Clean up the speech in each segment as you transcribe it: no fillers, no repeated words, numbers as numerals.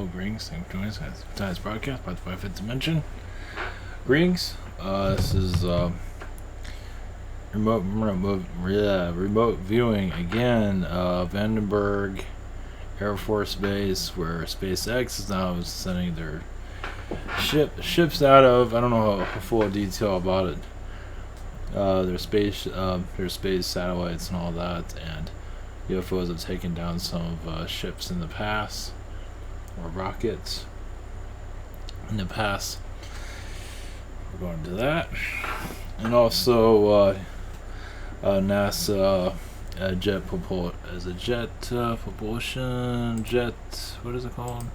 greetings. Thanks for joining us. Tonight's broadcast by the 5th Dimension. Greetings. This is remote viewing again. Vandenberg Air Force Base, where SpaceX is now sending their ships out of. I don't know how full detail about it. Their space satellites and all that, and UFOs have taken down some of ships in the past, or rockets in the past. We're going to that, and also NASA propulsion. What is it called?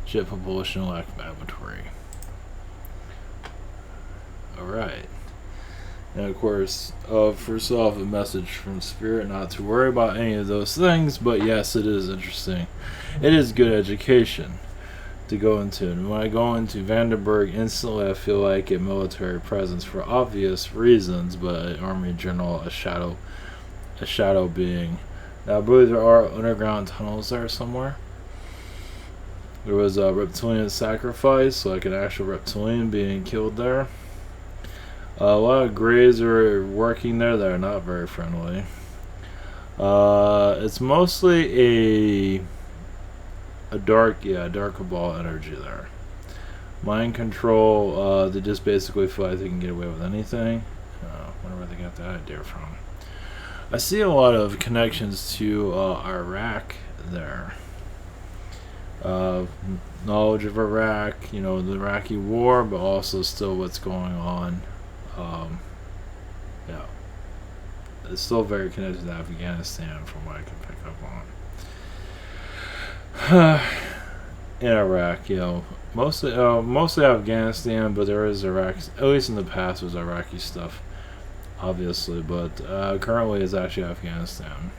Jet Propulsion Laboratory. All right. And of course, first off, a message from Spirit not to worry about any of those things, but yes, it is interesting. It is good education to go into. And when I go into Vandenberg, instantly I feel like a military presence for obvious reasons, but an Army general, a shadow being. Now, I believe there are underground tunnels there somewhere. There was a reptilian sacrifice, like an actual reptilian being killed there. A lot of Greys are working there that are not very friendly. It's mostly a dark cabal energy there. Mind control, they just basically feel like they can get away with anything. Wonder where they got that idea from. I see a lot of connections to Iraq there. Knowledge of Iraq, the Iraqi war, but also still what's going on. It's still very connected to Afghanistan from what I can pick up on. In Iraq, mostly Afghanistan, but there is Iraq. At least in the past, was Iraqi stuff, obviously, but currently it's actually Afghanistan.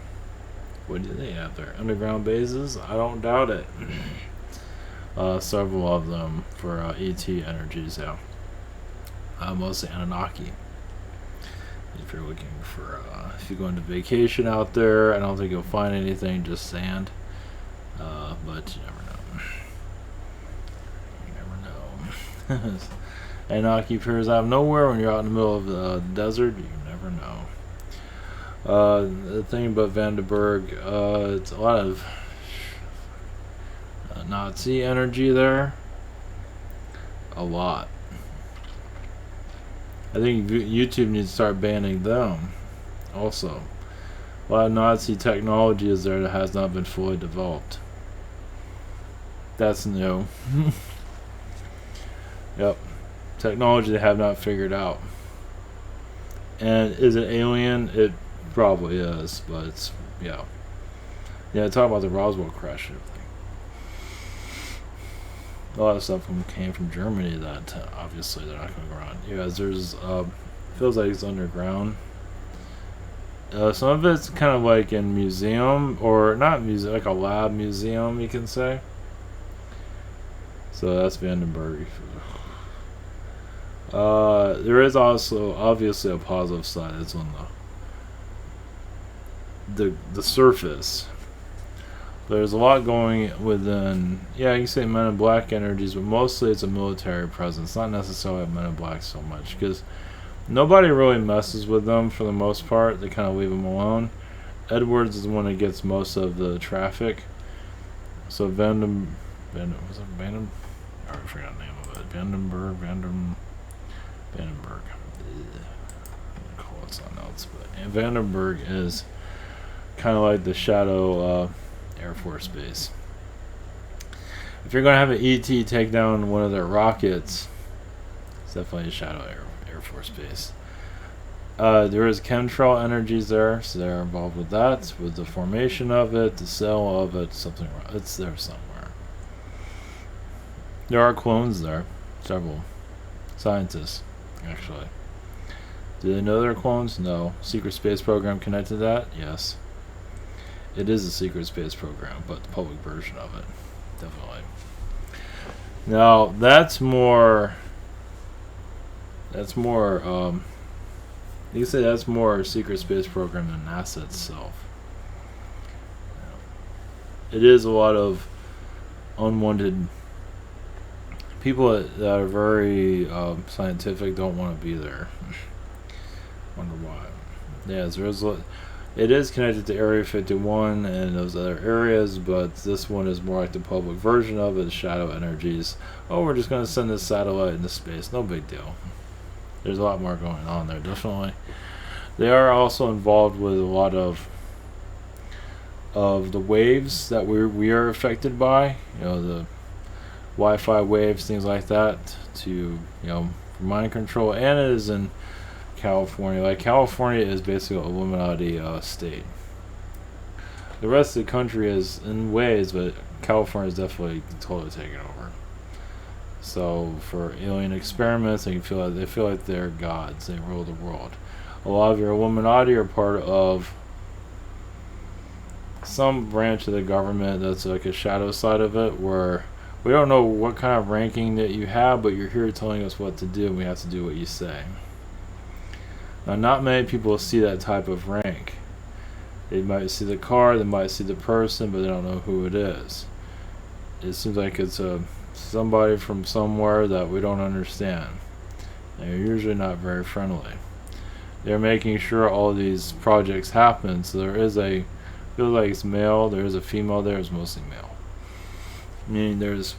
What do they have there? Underground bases? I don't doubt it. Several of them for ET energies, yeah. Mostly Anunnaki. If you're looking for, if you're going to vacation out there, I don't think you'll find anything, just sand. But you never know. Anunnaki appears out of nowhere when you're out in the middle of the desert. You never know. The thing about Vandenberg, it's a lot of Nazi energy there. A lot. I think YouTube needs to start banning them. Also, a lot of Nazi technology is there that has not been fully developed. That's new. Yep. Technology they have not figured out. And is it alien? It probably is, but it's, yeah. Talk about the Roswell crash and everything. A lot of stuff came from Germany that obviously they're not going to go around. There's feels like it's underground. Some of it's kind of like in museum, or not museum, like a lab museum, you can say. So that's Vandenberg. There is also obviously a positive side. It's on the surface. There's a lot going within, you can say Men in Black energies, but mostly it's a military presence, not necessarily Men in Black so much, because nobody really messes with them for the most part. They kind of leave them alone. Edwards is the one that gets most of the traffic. So Vandenberg, I forgot the name of it. Vandenberg. I'll call it something else, but Vandenberg is kind of like the shadow Air Force Base. If you're going to have an ET take down one of their rockets, it's definitely a shadow Air Force Base. There is chemtrail energies there, so they're involved with that, with the formation of it, the sale of it, something. It's there somewhere. There are clones there, several scientists, actually. Do they know they're clones? No. Secret space program connected to that? Yes. It is a secret space program, but the public version of it, definitely. Now that's more. You can say that's more a secret space program than NASA itself. It is a lot of unwanted people that are very scientific don't want to be there. Wonder why. Yeah, it is connected to Area 51 and those other areas, but this one is more like the public version of it, shadow energies. Oh, we're just going to send this satellite into space. No big deal. There's a lot more going on there, definitely. They are also involved with a lot of the waves that we are affected by. The Wi-Fi waves, things like that, to mind control, and it is in California. Like, California is basically an Illuminati state. The rest of the country is in ways, but California is definitely totally taken over. So for alien experiments, they feel like they're gods. They rule the world. A lot of your Illuminati are part of some branch of the government that's like a shadow side of it, where we don't know what kind of ranking that you have, but you're here telling us what to do, and we have to do what you say. Now, not many people see that type of rank. They might see the car, they might see the person, but they don't know who it is. It seems like it's somebody from somewhere that we don't understand. They're usually not very friendly. They're making sure all these projects happen, so there is feels like it's male, there is a female there, it's mostly male. Meaning it's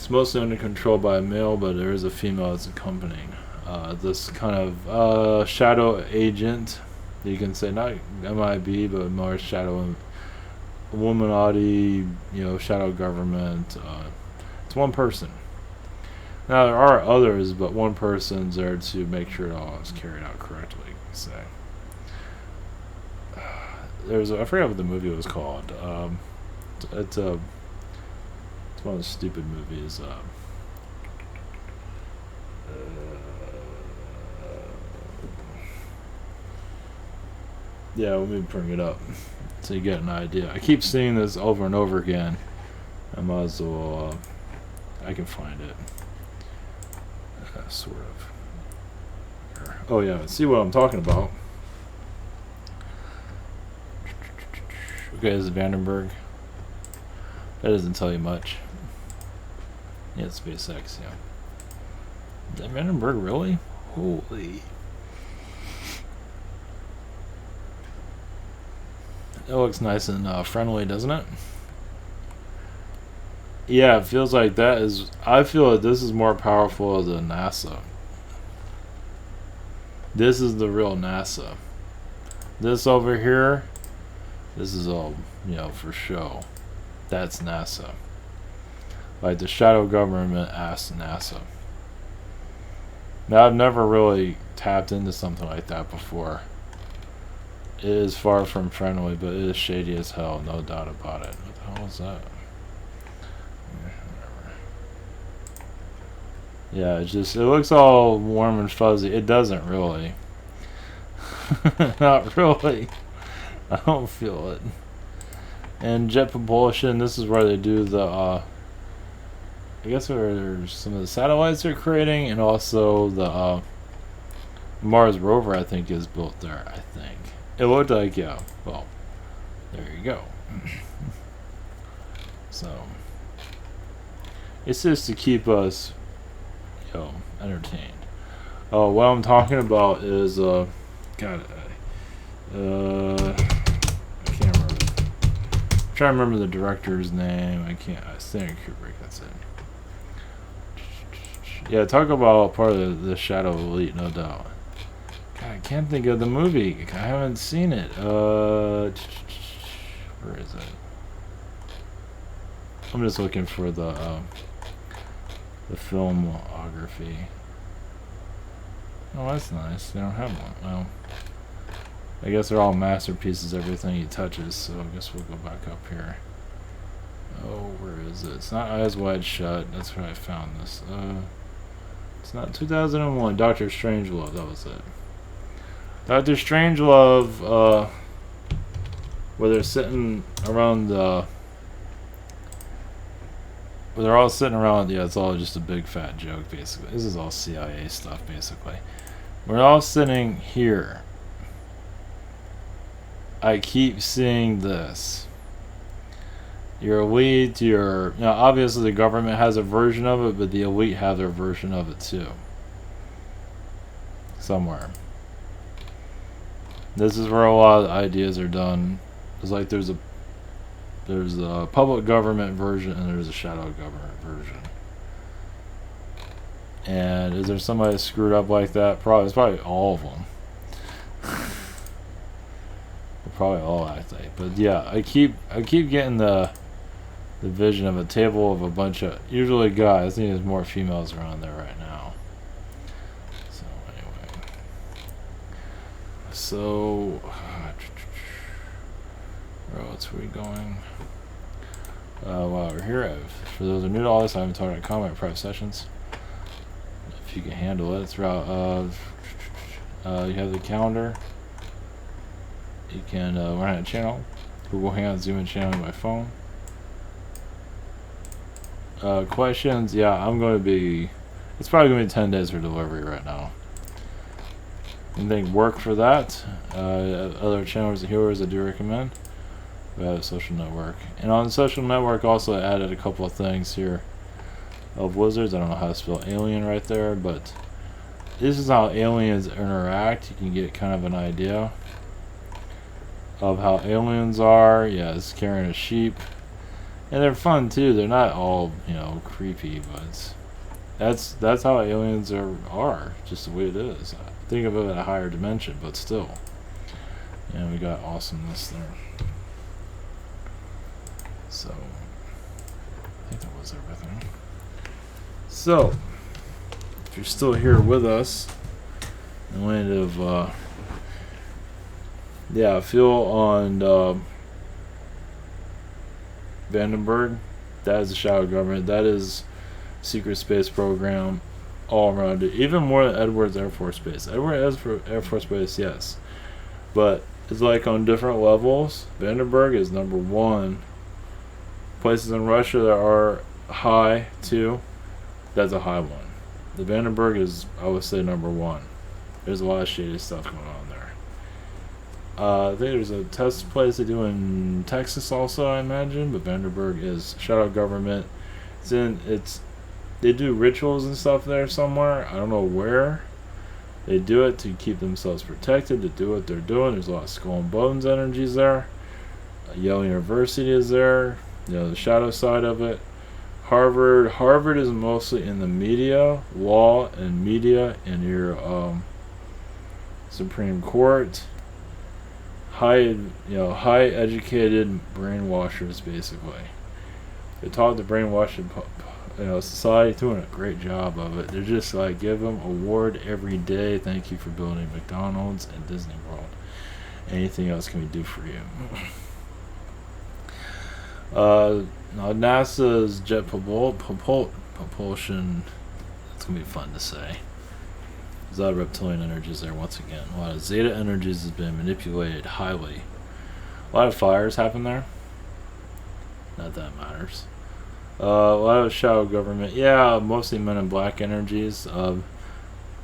mostly under control by a male, but there is a female that's accompanying this kind of shadow agent. You can say not MIB, but more shadow Illuminati, shadow government. It's one person. Now there are others, but one person's there to make sure it all is carried out correctly. Say. I forgot what the movie was called. It's one of the stupid movies. Yeah, let me bring it up so you get an idea. I keep seeing this over and over again. I might as well. I can find it. Sort of. Oh yeah, see what I'm talking about. Okay, this is Vandenberg. That doesn't tell you much. Yeah, it's SpaceX, yeah. Is that Vandenberg really? Holy. It looks nice and friendly, doesn't it? Yeah, it feels like that is... I feel like this is more powerful than NASA. This is the real NASA. This over here, this is all, for show. That's NASA. Like, the shadow government asked NASA. Now, I've never really tapped into something like that before. It is far from friendly, but it is shady as hell, no doubt about it. What the hell is that? Yeah, it looks all warm and fuzzy. It doesn't really. Not really. I don't feel it. And jet propulsion, this is where they do the, I guess where some of the satellites they're creating, and also the Mars rover, I think, is built there, I think. It looked like, yeah, well, there you go. So, it's just to keep us, entertained. Oh, what I'm talking about is, God, I can't remember. I'm trying to remember the director's name. I think Kubrick, that's it. Yeah, talk about part of the Shadow Elite, no doubt. God, I can't think of the movie. I haven't seen it. Where is it? I'm just looking for the filmography. Oh, that's nice. They don't have one. Well, I guess they're all masterpieces, everything he touches, so I guess we'll go back up here. Oh, where is it? It's not Eyes Wide Shut. That's where I found this. It's not 2001. Dr. Strangelove. That was it. Dr. Strangelove, where they're sitting around the... Well, they're all sitting around, yeah, it's all just a big fat joke, basically. This is all CIA stuff, basically. We're all sitting here. I keep seeing this. Your elite, obviously the government has a version of it, but the elite have their version of it too. Somewhere. This is where a lot of ideas are done. It's like there's a public government version and there's a shadow government version. And is there somebody screwed up like that? Probably. It's probably all of them. They're probably all actually. But yeah, I keep getting the vision of a table of a bunch of usually guys. I think there's more females around there right now. So anyway, where else are we going? While we're here, for those who are new to all this, I haven't talked about comment private sessions. If you can handle it, throughout. You have the calendar. You can run a channel. Google Hangout, Zoom in channel on my phone. Questions? Yeah, I'm going to be. It's probably going to be 10 days for delivery right now. Anything work for that? Other channels and viewers I do recommend. We have a social network, and on the social network also I added a couple of things here of wizards. I don't know how to spell alien right there, but this is how aliens interact. You can get kind of an idea of how aliens are. Yeah, it's carrying a sheep, and they're fun too. They're not all creepy, but that's how aliens are just the way it is. Think of it at a higher dimension, but still. And we got awesomeness there. So, I think that was everything. So, if you're still here with us, in the land of, Phil on Vandenberg, that is the shadow government. That is secret space program all around it. Even more than Edwards Air Force Base. Edwards Air Force Base, yes. But it's like on different levels. Vandenberg is number one. Places in Russia that are high too, that's a high one. The Vandenberg is, I would say, number one. There's a lot of shady stuff going on there. I think there's a test place they do in Texas also, I imagine, but Vandenberg is shadow government. They do rituals and stuff there somewhere. I don't know where. They do it to keep themselves protected, to do what they're doing. There's a lot of skull and bones energies there. Yale University is there. The shadow side of it. Harvard is mostly in the media, law and media, and your Supreme Court. High educated brainwashers, basically. They taught the brainwashing society, doing a great job of it. They're just like, give them award every day. Thank you for building McDonald's and Disney World. Anything else can we do for you? NASA's jet propulsion. It's gonna be fun to say. There's a lot of reptilian energies there once again. A lot of zeta energies has been manipulated highly. A lot of fires happen there. Not that matters. A lot of shadow government. Yeah, mostly men in black energies.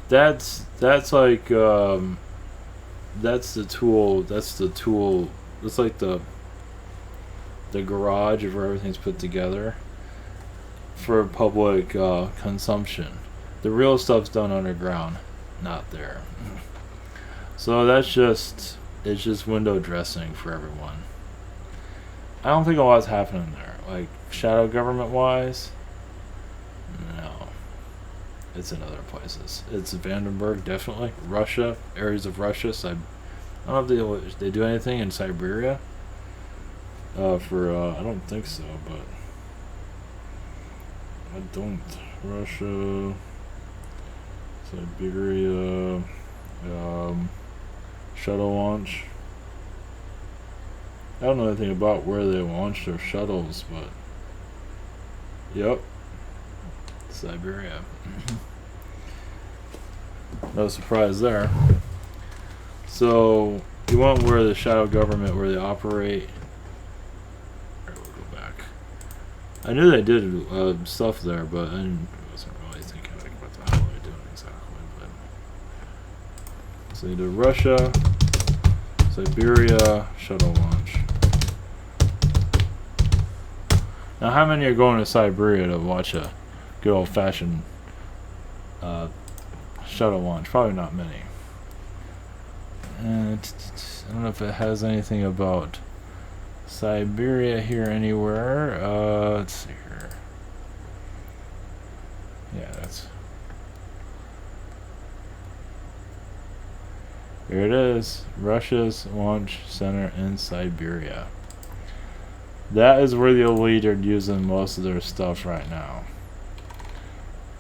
That's like that's the tool. It's like the garage of where everything's put together for public consumption. The real stuff's done underground, not there. So it's just window dressing for everyone. I don't think a lot's happening there, like shadow government wise. No, it's in other places. It's Vandenberg, definitely. Russia, areas of Russia. I don't know if they do anything in Siberia. I don't think so, but I don't. Russia, Siberia, shuttle launch. I don't know anything about where they launch their shuttles, but yep, Siberia. No surprise there. So you want where the shadow government, where they operate. I knew they did stuff there, but I wasn't really thinking about how they're doing exactly. But so you do Russia, Siberia, shuttle launch. Now, how many are going to Siberia to watch a good old-fashioned shuttle launch? Probably not many. I don't know if it has anything about Siberia here anywhere. Let's see here. Yeah, that's... Here it is. Russia's launch center in Siberia. That is where the elite are using most of their stuff right now.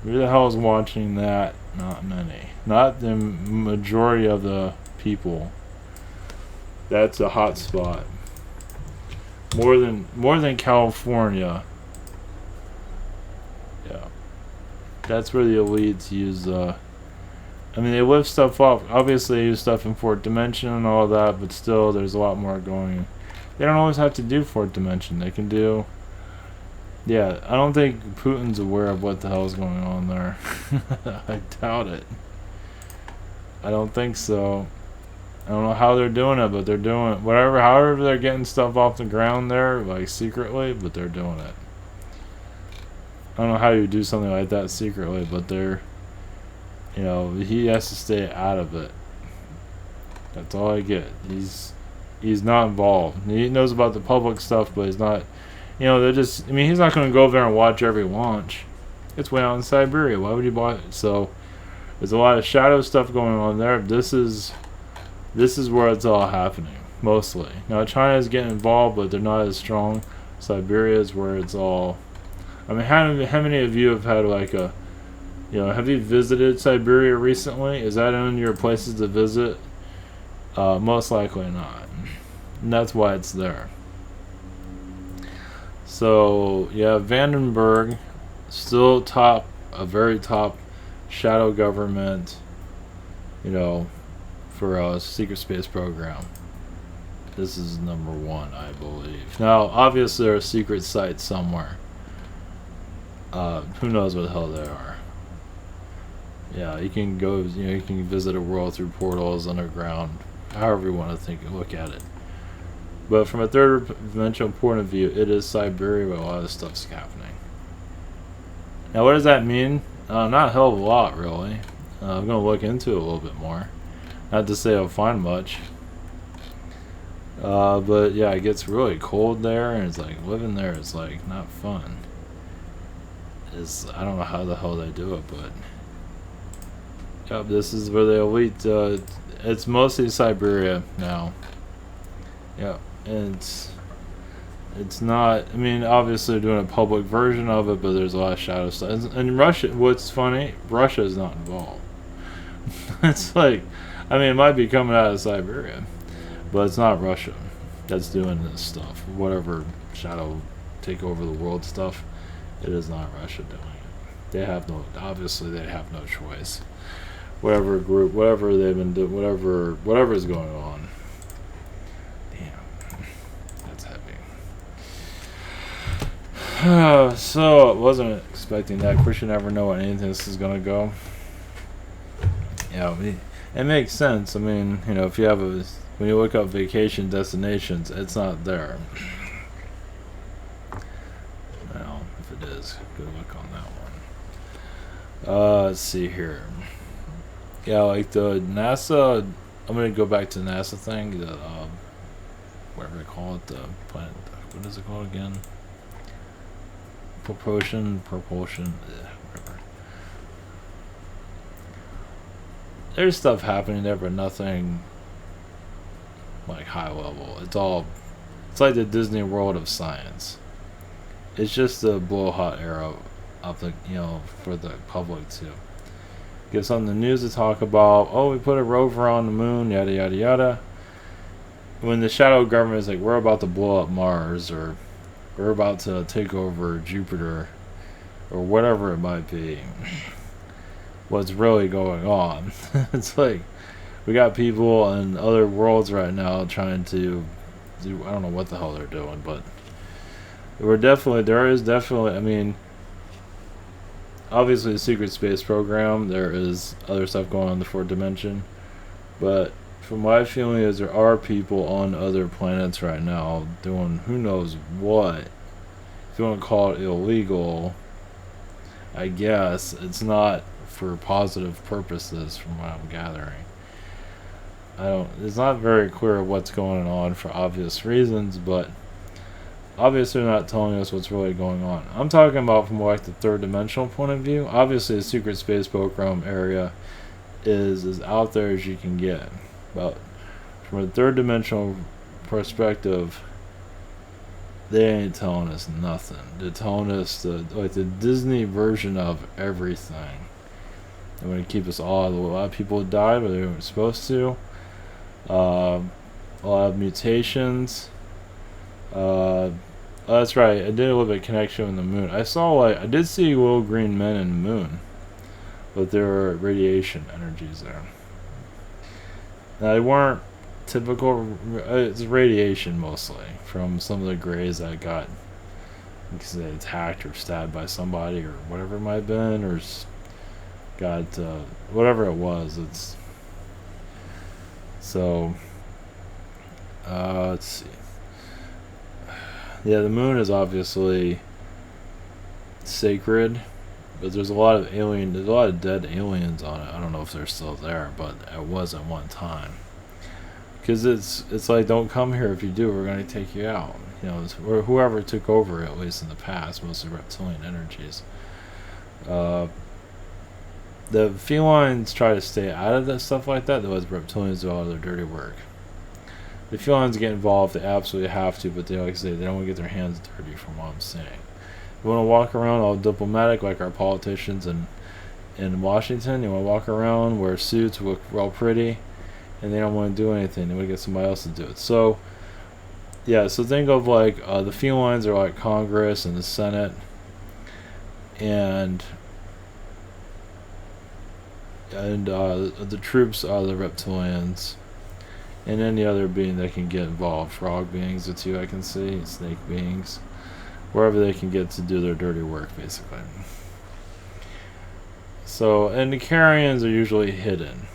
Who the hell is watching that? Not many. Not the majority of the people. That's a hot spot. More than California. Yeah. That's where the elites use I mean, they lift stuff up. Obviously, they use stuff in fourth dimension and all that, but still, there's a lot more going. They don't always have to do fourth dimension. They can do... Yeah, I don't think Putin's aware of what the hell is going on there. I doubt it. I don't think so. I don't know how they're doing it, but they're doing it. However they're getting stuff off the ground there, like secretly, but they're doing it. I don't know how you do something like that secretly, but they're... You know, he has to stay out of it. That's all I get. He's not involved. He knows about the public stuff, but he's not... You know, they're just... I mean, he's not going to go over there and watch every launch. It's way out in Siberia. Why would he watch... So, there's a lot of shadow stuff going on there. This is where it's all happening, mostly. Now, China is getting involved, but they're not as strong. Siberia is where it's all... I mean, how many of you have had, like, a... You know, have you visited Siberia recently? Is that on your places to visit? Most likely not. And that's why it's there. So, yeah, Vandenberg, still a very top shadow government, you know, for a secret space program. This is number one, I believe. Now, obviously, there are secret sites somewhere. Who knows what the hell they are. Yeah, you can go, you know, you can visit a world through portals underground, however you want to look at it. But from a third dimensional point of view, it is Siberia where a lot of this stuff's happening. Now, what does that mean? Not a hell of a lot, really. I'm going to look into it a little bit more. Not to say I'll find much. But yeah, it gets really cold there, and it's like, living there is like, not fun. I don't know how the hell they do it, but... Yep, this is where the elite, it's mostly Siberia now. Yep, and it's not, I mean, obviously they're doing a public version of it, but there's a lot of shadow stuff. And Russia, what's funny, Russia is not involved. It's like, I mean, it might be coming out of Siberia, but it's not Russia that's doing this stuff. Whatever shadow take over the world stuff, it is not Russia doing it. They have no, obviously they have no choice. Whatever group, whatever they've been doing, whatever is going on. Damn, that's heavy. So I wasn't expecting that. Of course, you never know when anything this is gonna go. Yeah, it makes sense. I mean, you know, if you have when you look up vacation destinations, it's not there. Well, if it is, good luck on that one. Let's see here. Yeah, like the NASA, I'm going to go back to the NASA thing, the, whatever they call it, the planet, what is it called again? Propulsion, whatever. There's stuff happening there, but nothing, like, high level. It's like the Disney World of science. It's just a blow-hot arrow up the, you know, for the public to get something in the news to talk about. Oh, we put a rover on the moon, yada yada yada. When the shadow government is like, we're about to blow up Mars, or we're about to take over Jupiter, or whatever it might be. What's really going on? It's like we got people in other worlds right now trying to do, I don't know what the hell they're doing, but there is definitely, I mean, obviously the secret space program, there is other stuff going on in the fourth dimension, but from my feeling is there are people on other planets right now doing who knows what, you want to call it illegal, I guess it's not for positive purposes from what I'm gathering. It's not very clear what's going on for obvious reasons, but obviously they're not telling us what's really going on. I'm talking about from like the third dimensional point of view. Obviously the secret space program area is as out there as you can get. But from a third dimensional perspective, they ain't telling us nothing. They're telling us the Disney version of everything. They want to keep us all. A lot of people died, but they weren't supposed to. A lot of mutations. That's right. I did a little bit of connection with the moon. I did see little green men in the moon, but there were radiation energies there. Now they weren't typical. It's radiation mostly from some of the grays that got because they attacked or stabbed by somebody or whatever it might have been, or got whatever it was. It's so. Let's see. Yeah, the moon is obviously sacred, but there's a lot of dead aliens on it. I don't know if they're still there, but it was at one time. Because it's like, don't come here. If you do, we're going to take you out. You know, or whoever took over, at least in the past, mostly reptilian energies. The felines try to stay out of that stuff like that. Those reptilians do all their dirty work. The felines get involved, they absolutely have to, but they, like I say, they don't want to get their hands dirty from what I'm saying. You want to walk around all diplomatic like our politicians in Washington. You want to walk around, wear suits, look real pretty, and they don't want to do anything. They want to get somebody else to do it. So, yeah, so think of like the felines are like Congress and the Senate, and the troops are the reptilians. And any other being that can get involved. Frog beings, the two I can see, snake beings, wherever they can get to do their dirty work, basically. So, and the Carians are usually hidden,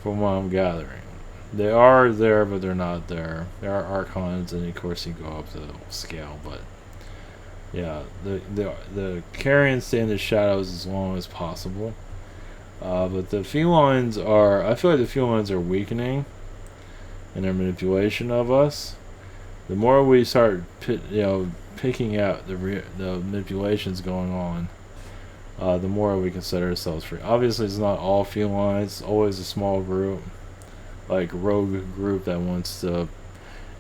from what I'm gathering. They are there, but they're not there. There are archons, and of course you go up the scale, but yeah, the Carians stay in the shadows as long as possible. But the felines I feel like the felines are weakening in their manipulation of us. The more we start picking out the manipulations going on, the more we can set ourselves free. Obviously, it's not all felines. It's always a small group, like a rogue group that wants to,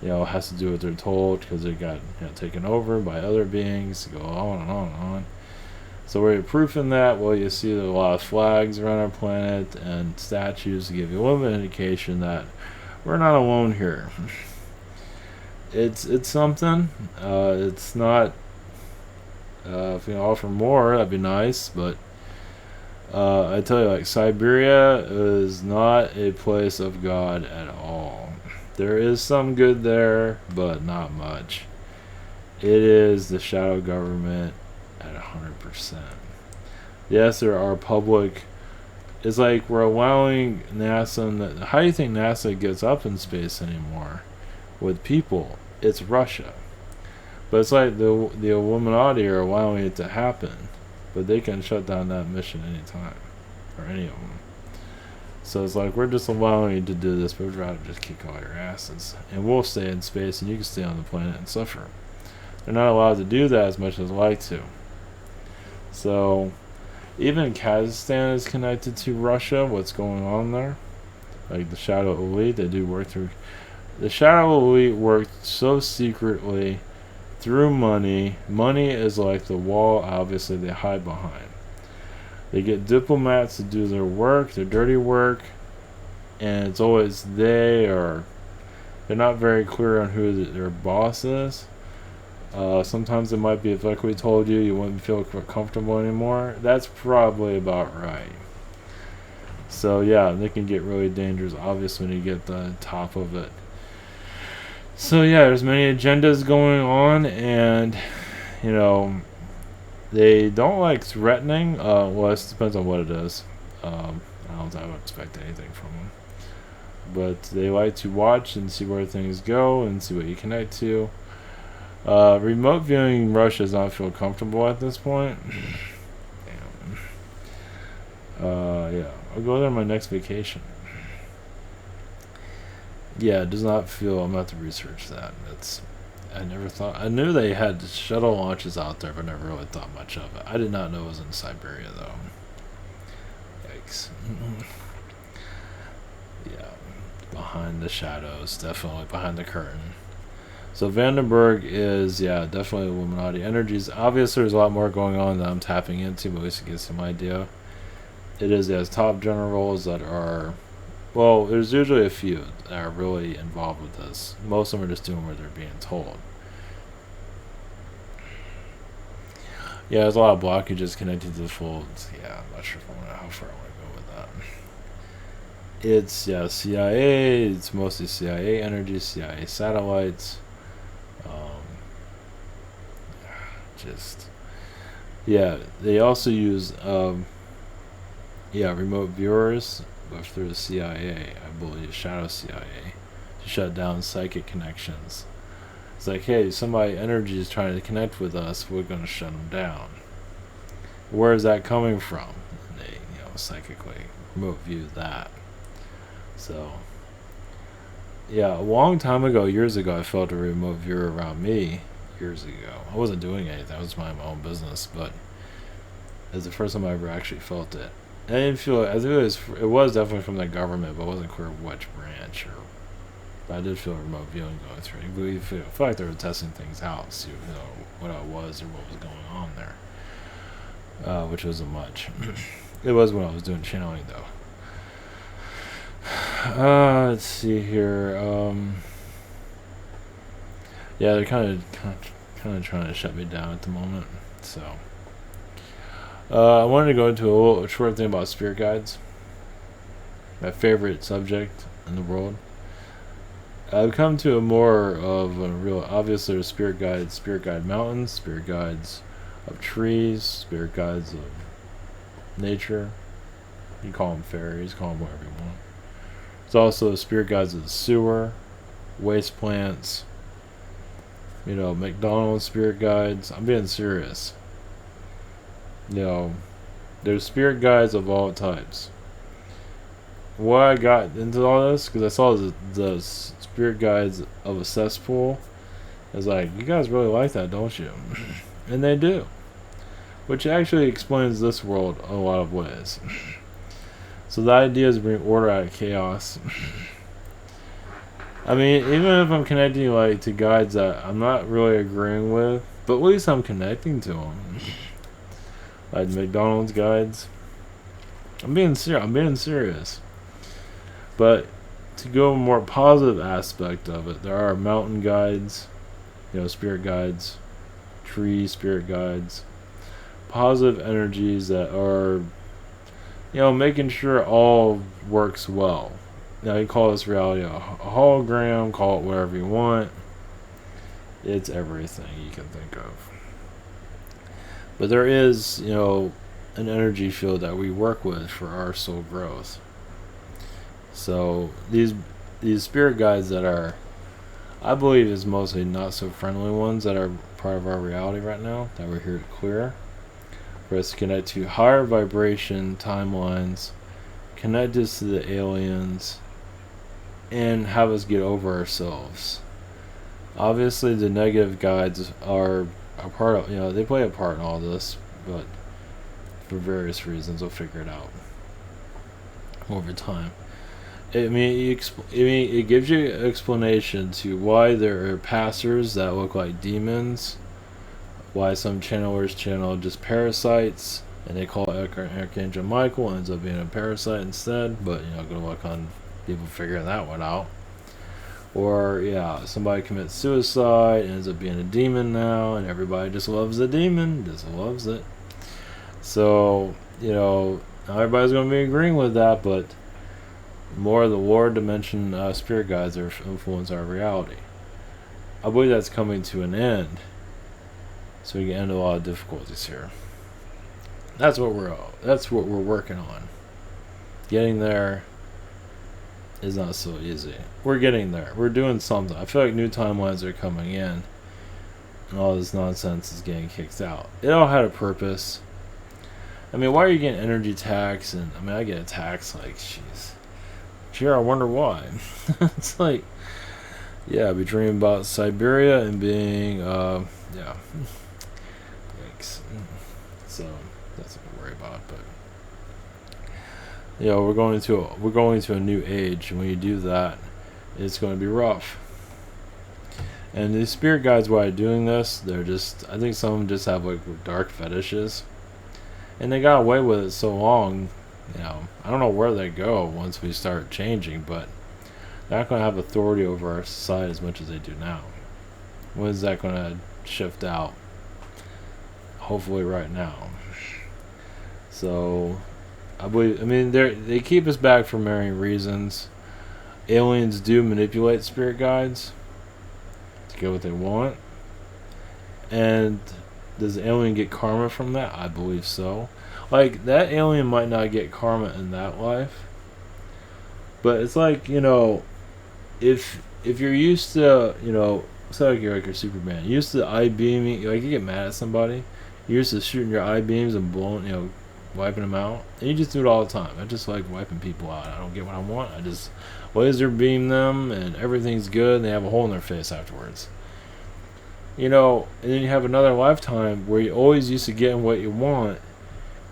has to do what they're told because they got taken over by other beings. Go on and on and on. So where you're proofing that, well, you see a lot of flags around our planet and statues to give you a little bit of indication that we're not alone here. It's something. It's not. If you offer more, that'd be nice. But I tell you, like Siberia is not a place of God at all. There is some good there, but not much. It is the shadow government at 100%. Yes, there are public. It's like we're allowing NASA. How do you think NASA gets up in space anymore with people? It's Russia, but it's like the Illuminati are allowing it to happen, but they can shut down that mission anytime, or any of them. So it's like we're just allowing you to do this, but we'd rather just kick all your asses, and we'll stay in space, and you can stay on the planet and suffer. They're not allowed to do that as much as I'd like to. So, even Kazakhstan is connected to Russia. What's going on there? Like the Shadow Elite, they do work through. The Shadow Elite worked so secretly through money. Money is like the wall, obviously, they hide behind. They get diplomats to do their work, their dirty work, and it's always they're not very clear on who their boss is. Sometimes it might be if, like we told you, you wouldn't feel comfortable anymore. That's probably about right. So yeah, they can get really dangerous, obviously, when you get the top of it. So yeah, there's many agendas going on, and they don't like threatening. Well, it depends on what it is. I don't expect anything from them, but they like to watch and see where things go and see what you connect to. Remote viewing Russia does not feel comfortable at this point. Damn. Yeah, I'll go there on my next vacation. Yeah, it does not feel. I'm going to have to research that. I never thought. I knew they had shuttle launches out there, but never really thought much of it. I did not know it was in Siberia, though. Yikes. Yeah, behind the shadows, definitely behind the curtain. So Vandenberg is, yeah, definitely Illuminati energies. Obviously, there's a lot more going on that I'm tapping into, but at least it gives some idea. It is, as top generals that are, well, there's usually a few that are really involved with this. Most of them are just doing what they're being told. Yeah, there's a lot of blockages connected to the folds. Yeah, I'm not sure how far I want to go with that. It's, yeah, CIA. It's mostly CIA energy, CIA satellites. Just, yeah, they also use, remote viewers, but through the CIA, I believe, shadow CIA, to shut down psychic connections. It's like, hey, somebody energy is trying to connect with us, we're going to shut them down. Where is that coming from? And they, psychically remote view that. So, yeah, a long time ago, years ago, I felt a remote viewer around me. Years ago, I wasn't doing anything. I was minding my own business, but it was the first time I ever actually felt it. And I didn't feel it. I think it was definitely from the government, but it wasn't clear which branch. But I did feel remote viewing going through. I feel like they were testing things out, see what I was or what was going on there, which wasn't much. It was when I was doing channeling, though. Let's see here. Yeah, they're kind of trying to shut me down at the moment. So, I wanted to go into a short thing about spirit guides. My favorite subject in the world. I've come to a more of a real. Obviously, there's spirit guide mountains, spirit guides of trees, spirit guides of nature. You call them fairies, call them whatever you want. There's also spirit guides of the sewer, waste plants. McDonald's spirit guides. I'm being serious. There's spirit guides of all types. Why I got into all this, because I saw the spirit guides of a cesspool. I was like, you guys really like that, don't you? And they do. Which actually explains this world in a lot of ways. So the idea is to bring order out of chaos. I mean, even if I'm connecting to guides that I'm not really agreeing with, but at least I'm connecting to them. Like McDonald's guides. I'm being serious. But to go a more positive aspect of it, there are mountain guides, spirit guides, tree spirit guides, positive energies that are, making sure all works well. Now, you call this reality a hologram, call it whatever you want. It's everything you can think of. But there is, an energy field that we work with for our soul growth. So these spirit guides that are, I believe, is mostly not so friendly ones that are part of our reality right now that we're here to clear, for us to connect to higher vibration timelines, connect us to the aliens, and have us get over ourselves. Obviously, the negative guides are a part of, they play a part in all this, but for various reasons, we'll figure it out over time. It gives you an explanation to why there are passers that look like demons, why some channelers channel just parasites, and they call it Archangel Michael, and ends up being a parasite instead, but, good luck on people figuring that one out. Or, somebody commits suicide and ends up being a demon now, and everybody just loves the demon, just loves it. So, not everybody's going to be agreeing with that, but more of the lower dimension spirit guides are influence our reality. I believe that's coming to an end, so we can end a lot of difficulties here. That's what we're working on. Getting there is not so easy. We're getting there. We're doing something. I feel like new timelines are coming in. and all this nonsense is getting kicked out. It all had a purpose. I mean, why are you getting energy tax? And I mean, I get a tax like, jeez. Sure, I wonder why. It's like, yeah, I'd be dreaming about Siberia and being, yeah. Yikes. So that's what I worry about. But you know, we're going to a new age, and when you do that, it's going to be rough. And the spirit guides, why doing this, they're just, I think some of them just have like dark fetishes, and they got away with it so long. You know, I don't know where they go once we start changing, but they're not going to have authority over our society as much as they do now. When is that going to shift out? Hopefully right now. So I mean, they keep us back for many reasons. Aliens do manipulate spirit guides to get what they want. And does the alien get karma from that? I believe so. Like, that alien might not get karma in that life, but it's like, you know, if you're used to, you know, say like you're Superman, you're used to I-beaming, like you get mad at somebody, you're used to shooting your I-beams and blowing, you know, wiping them out, and you just do it all the time. I just like wiping people out. I don't get what I want. I just laser beam them, and everything's good, and they have a hole in their face afterwards. You know, and then you have another lifetime where you always used to getting what you want,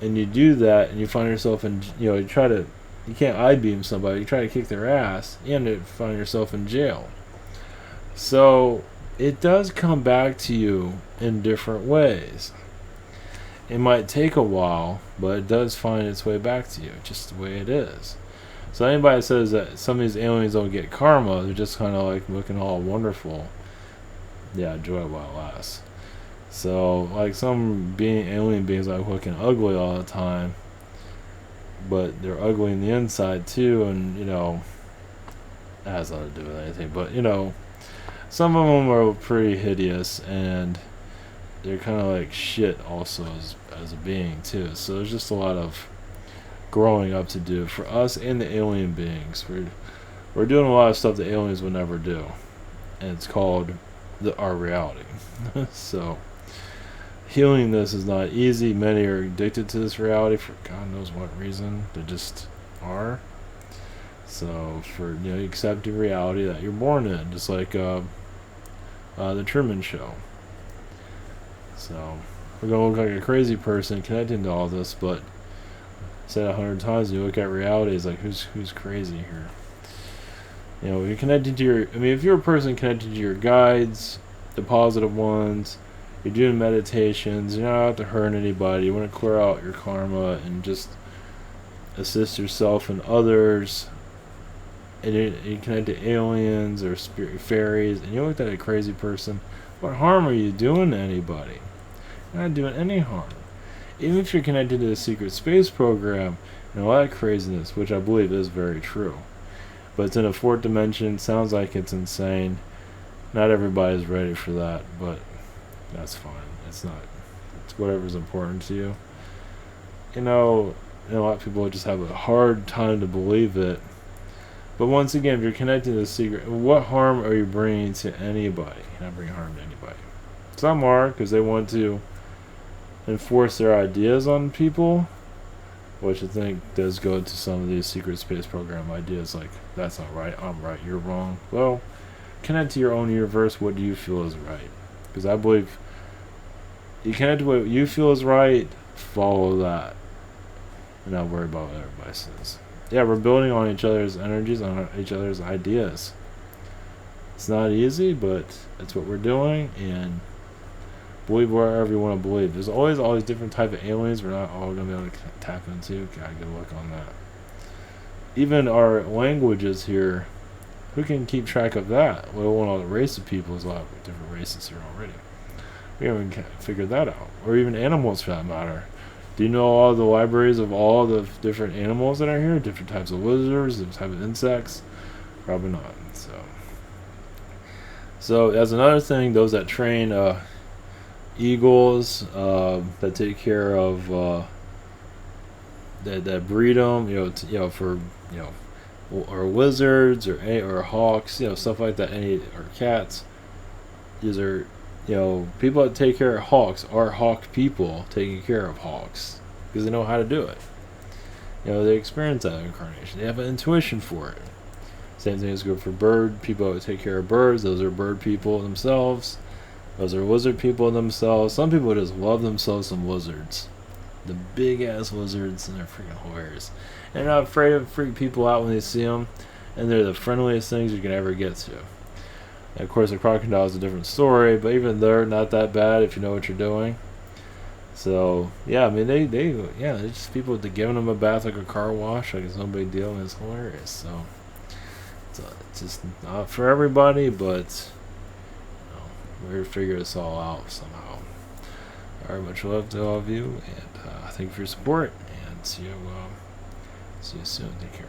and you do that, and you find yourself in, you know, you can't I-beam somebody, you try to kick their ass, you end up finding yourself in jail. So it does come back to you in different ways. It might take a while, but it does find its way back to you, just the way it is. So anybody that says that some of these aliens don't get karma, they're just kind of like looking all wonderful. Yeah, enjoy it while it lasts. So, like, some alien beings like looking ugly all the time, but they're ugly in the inside too, and, you know, that has nothing to do with anything, but, you know, some of them are pretty hideous, and they're kind of like shit also as a being too. So there's just a lot of growing up to do for us and the alien beings. We're doing a lot of stuff the aliens would never do, and it's called our reality. So healing this is not easy. Many are addicted to this reality for God knows what reason. They just are. So for, you know, you accept the reality that you're born in, just like the Truman Show. So we're gonna look like a crazy person connecting to all this, but said 100 times, you look at reality, it's like who's crazy here. You know, you're connected to if you're a person connected to your guides, the positive ones, you're doing meditations, you're not out to hurt anybody, you want to clear out your karma and just assist yourself and others, and you connect to aliens or spirit fairies, and you look at a crazy person, what harm are you doing to anybody? You're not doing any harm. Even if you're connected to the secret space program and all that craziness, which I believe is very true, but it's in a fourth dimension, sounds like it's insane. Not everybody's ready for that, but that's fine. It's whatever's important to you. You know, and a lot of people just have a hard time to believe it. But once again, if you're connected to the secret, what harm are you bringing to anybody? You're not bringing harm to anybody. Some are, because they want to enforce their ideas on people, which I think does go to some of these secret space program ideas, like, that's not right, I'm right, you're wrong. Well, connect to your own universe. What do you feel is right? Because I believe you connect to what you feel is right, follow that, and not worry about what everybody says. Yeah, we're building on each other's energies, on each other's ideas. It's not easy, but that's what we're doing, and believe wherever you want to believe. There's always all these different type of aliens we're not all going to be able to tap into. Gotta get a look on that. Even our languages here, who can keep track of that? Let alone all the race of people. There's a lot of different races here already. We haven't figured that out. Or even animals for that matter. Do you know all the libraries of all the different animals that are here? Different types of lizards, different types of insects? Probably not. So as another thing, those that train eagles, that take care of that breed them, for or lizards or hawks, stuff like that, or cats. These are, People that take care of hawks are hawk people taking care of hawks because they know how to do it. They experience that incarnation. They have an intuition for it. Same thing is good for bird people that take care of birds. Those are bird people themselves. Those are lizard people themselves. Some people just love themselves some lizards. The big ass lizards, and they're freaking hilarious. And they're not afraid to freak people out when they see them. And they're the friendliest things you can ever get to. And of course, the crocodile is a different story, but even they're not that bad if you know what you're doing. So yeah, I mean they're just people that giving them a bath like a car wash, like it's no big deal, and it's hilarious. So it's just not for everybody, but we're gonna figure this all out somehow. Alright, much love to all of you, and thank you for your support, and see you soon. Take care.